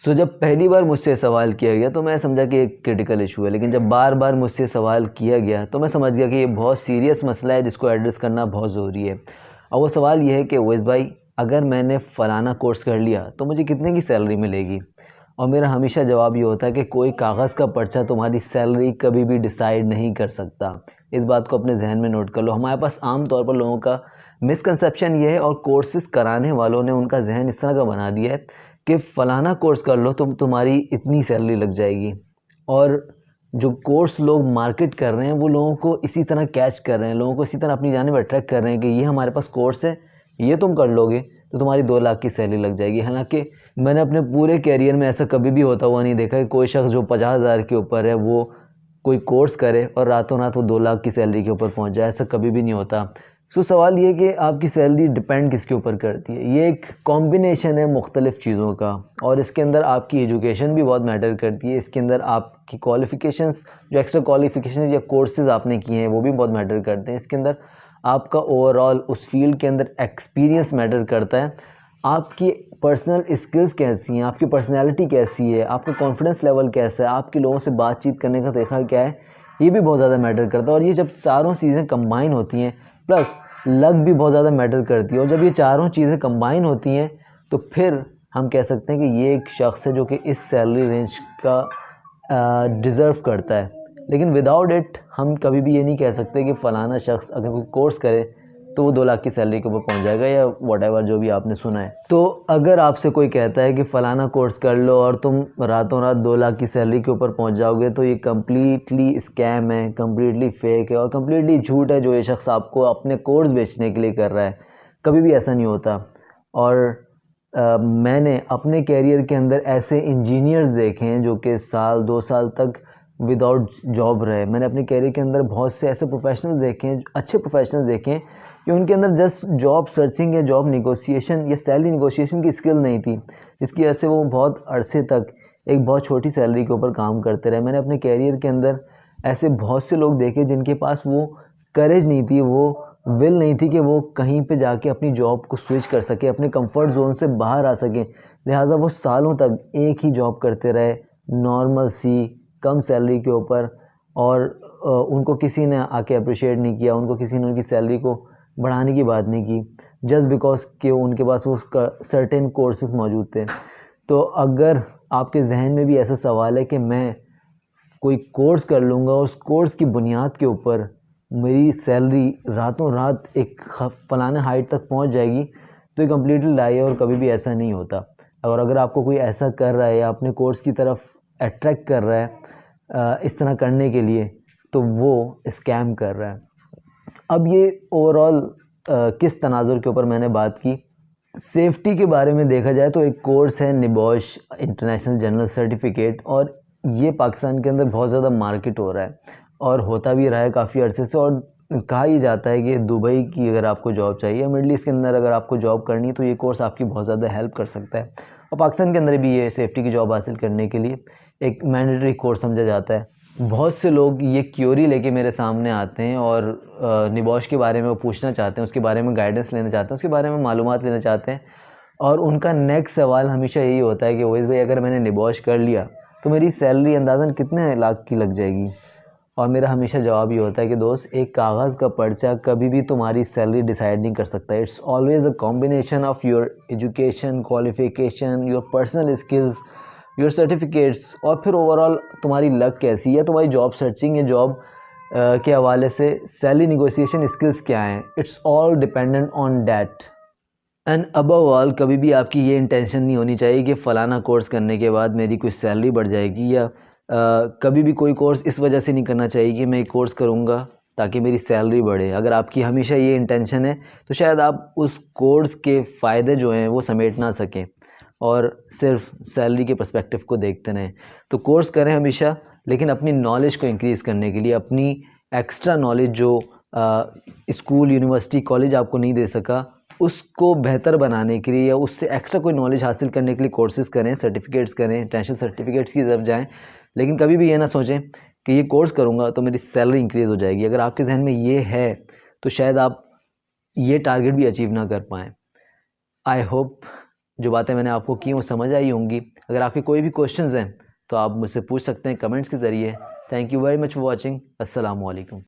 जब पहली बार मुझसे सवाल किया गया तो मैं समझा कि एक क्रिटिकल इशू है, लेकिन जब बार बार मुझसे सवाल किया गया तो मैं समझ गया कि ये बहुत सीरियस मसला है जिसको एड्रेस करना बहुत ज़रूरी है। और वो सवाल ये है कि ओवैस भाई, अगर मैंने फ़लाना कोर्स कर लिया तो मुझे कितने की सैलरी मिलेगी? और मेरा हमेशा जवाब ये होता है कि कोई कागज़ का पर्चा तुम्हारी सैलरी कभी भी डिसाइड नहीं कर सकता। इस बात को अपने जहन में नोट कर लो। हमारे पास आम तौर पर लोगों का मिसकंसेप्शन ये है, और कोर्सेज़ कराने वालों ने उनका जहन इस तरह का बना दिया है कि फ़लाना कोर्स कर लो तो तुम्हारी इतनी सैलरी लग जाएगी। और जो कोर्स लोग मार्केट कर रहे हैं वो लोगों को इसी तरह कैच कर रहे हैं, लोगों को इसी तरह अपनी जानिब अट्रैक्ट कर रहे हैं कि ये हमारे पास कोर्स है, ये तुम कर लोगे तो तुम्हारी 2 लाख की सैलरी लग जाएगी। हालांकि मैंने अपने पूरे कैरियर में ऐसा कभी भी होता हुआ नहीं देखा कि कोई शख्स जो 50,000 के ऊपर है वो कोई कोर्स करे और रातों रात वो 2 लाख की सैलरी के ऊपर पहुंच जाए। ऐसा कभी भी नहीं होता। सवाल ये कि आपकी सैलरी डिपेंड किसके ऊपर करती है? ये एक कॉम्बिनेशन है मुख्तलिफ़ चीज़ों का, और इसके अंदर आपकी एजुकेशन भी बहुत मैटर करती है। इसके अंदर आपकी क्वालिफ़िकेशंस, जो एक्स्ट्रा क्वालिफ़िकेशन या कोर्सेज़ आपने किए हैं वो भी बहुत मैटर करते हैं। इसके अंदर आपका ओवरऑल उस फील्ड के अंदर एक्सपीरियंस मैटर करता है। आपकी पर्सनल स्किल्स कैसी हैं, आपकी पर्सनैलिटी कैसी है, आपका कॉन्फिडेंस लेवल कैसा है, आपके लोगों से बातचीत करने का तरीका क्या है, ये भी बहुत ज़्यादा मैटर करता है। और ये जब चारों चीज़ें कंबाइन होती हैं, प्लस लक भी बहुत ज़्यादा मैटर करती है, और जब ये चारों चीज़ें कंबाइन होती हैं तो फिर हम कह सकते हैं कि ये एक शख्स है जो कि इस सैलरी रेंज का डिज़र्व करता है। लेकिन विदाउट इट हम कभी भी ये नहीं कह सकते कि फ़लाना शख्स अगर कोई कोर्स करे तो वो 2 लाख की सैलरी के ऊपर पहुंच जाएगा, या व्हाटएवर जो भी आपने सुना है। तो अगर आपसे कोई कहता है कि फ़लाना कोर्स कर लो और तुम रातों रात 2 लाख की सैलरी के ऊपर पहुंच जाओगे, तो ये कम्प्लीटली स्कैम है, कम्प्लीटली फ़ेक है और कम्प्लीटली झूठ है जो ये शख्स आपको अपने कोर्स बेचने के लिए कर रहा है। कभी भी ऐसा नहीं होता। और मैंने अपने कैरियर के अंदर ऐसे इंजीनियर्स देखे हैं जो कि साल 2 साल तक विदाउट जॉब रहे। मैंने अपने कैरियर के अंदर बहुत से ऐसे प्रोफेशनल्स देखे हैं, अच्छे प्रोफेशनल्स देखे हैं कि उनके अंदर जस्ट जॉब सर्चिंग या जॉब निगोशिएशन या सैलरी निगोशिएशन की स्किल नहीं थी, जिसकी वजह से वो बहुत अरसे तक एक बहुत छोटी सैलरी के ऊपर काम करते रहे। मैंने अपने कैरियर के अंदर ऐसे बहुत से लोग देखे जिनके पास वो करेज नहीं थी, वो विल नहीं थी कि वो कहीं पे जाके अपनी जॉब को स्विच कर सके, अपने कंफर्ट जोन से बाहर आ सकें। लिहाजा वो सालों तक एक ही जॉब करते रहे, नॉर्मल सी कम सैलरी के ऊपर, और उनको किसी ने आके अप्रिशिएट नहीं किया, उनको किसी ने उनकी सैलरी को बढ़ाने की बात नहीं की, जस्ट बिकॉज कि उनके पास वो सर्टेन कोर्सेज मौजूद थे। तो अगर आपके जहन में भी ऐसा सवाल है कि मैं कोई कोर्स कर लूँगा और उस कोर्स की बुनियाद के ऊपर मेरी सैलरी रातों रात एक फ़लाने हाइट तक पहुंच जाएगी, तो ये कम्प्लीटली लाई है और कभी भी ऐसा नहीं होता। और अगर आपको कोई ऐसा कर रहा है या अपने कोर्स की तरफ अट्रैक्ट कर रहा है इस तरह करने के लिए, तो वो स्कैम कर रहा है। अब ये ओवरऑल किस तनाजुर के ऊपर मैंने बात की। सेफ्टी के बारे में देखा जाए तो एक कोर्स है निबॉश इंटरनेशनल जनरल सर्टिफिकेट, और ये पाकिस्तान के अंदर बहुत ज़्यादा मार्केट हो रहा है और होता भी रहा है काफ़ी अरसे से। और कहा ही जाता है कि दुबई की अगर आपको जॉब चाहिए या मिडल ईस्ट के अंदर अगर आपको जॉब करनी है तो ये कोर्स आपकी बहुत ज़्यादा हेल्प कर सकता है। और पाकिस्तान के अंदर भी ये सेफ्टी की जॉब हासिल करने के लिए एक मैंडेटरी कोर्स समझा जाता है। बहुत से लोग ये क्यूरी लेके मेरे सामने आते हैं और निबॉश के बारे में वो पूछना चाहते हैं, उसके बारे में गाइडेंस लेना चाहते हैं, उसके बारे में मालूमात लेना चाहते हैं। और उनका नेक्स्ट सवाल हमेशा यही होता है कि ओवैस भाई, अगर मैंने निबॉश कर लिया तो मेरी सैलरी अंदाज़न कितने लाख की लग जाएगी? और मेरा हमेशा जवाब ये होता है कि दोस्त, एक कागज़ का पर्चा कभी भी तुम्हारी सैलरी डिसाइड नहीं कर सकता। It's always a combination of your education, qualification, your personal skills, your certificates, और फिर ओवरऑल तुम्हारी लक कैसी है, तुम्हारी जॉब सर्चिंग या जॉब के हवाले से सैलरी निगोशिएशन स्किल्स क्या हैं। It's all dependent on that. And above all, कभी भी आपकी ये इंटेंशन नहीं होनी चाहिए कि फ़लाना कोर्स करने के बाद मेरी कुछ सैलरी बढ़ जाएगी, या कभी भी कोई कोर्स इस वजह से नहीं करना चाहिए कि मैं एक कोर्स करूँगा ताकि मेरी सैलरी बढ़े। अगर आपकी हमेशा ये इंटेंशन है तो शायद आप उस कोर्स के फ़ायदे जो हैं वो समेट ना सकें और सिर्फ सैलरी के पर्सपेक्टिव को देखते रहें। तो कोर्स करें हमेशा, लेकिन अपनी नॉलेज को इंक्रीज़ करने के लिए, अपनी एक्स्ट्रा नॉलेज जो स्कूल, यूनिवर्सिटी, कॉलेज आपको नहीं दे सका, उसको बेहतर बनाने के लिए या उससे एक्स्ट्रा कोई नॉलेज हासिल करने के लिए कोर्सेज़ करें, सर्टिफिकेट्स करें, इंटरनेशनल सर्टिफिकेट्स की तरफ जाएं। लेकिन कभी भी ये ना सोचें कि ये कोर्स करूँगा तो मेरी सैलरी इंक्रीज़ हो जाएगी। अगर आपके जहन में ये है तो शायद आप ये टारगेट भी अचीव ना कर पाएँ। आई होप जो बातें मैंने आपको की वो समझ आई होंगी। अगर आपके कोई भी क्वेश्चंस हैं तो आप मुझसे पूछ सकते हैं कमेंट्स के ज़रिए। Thank you very much for watching. अस्सलाम वालेकुम।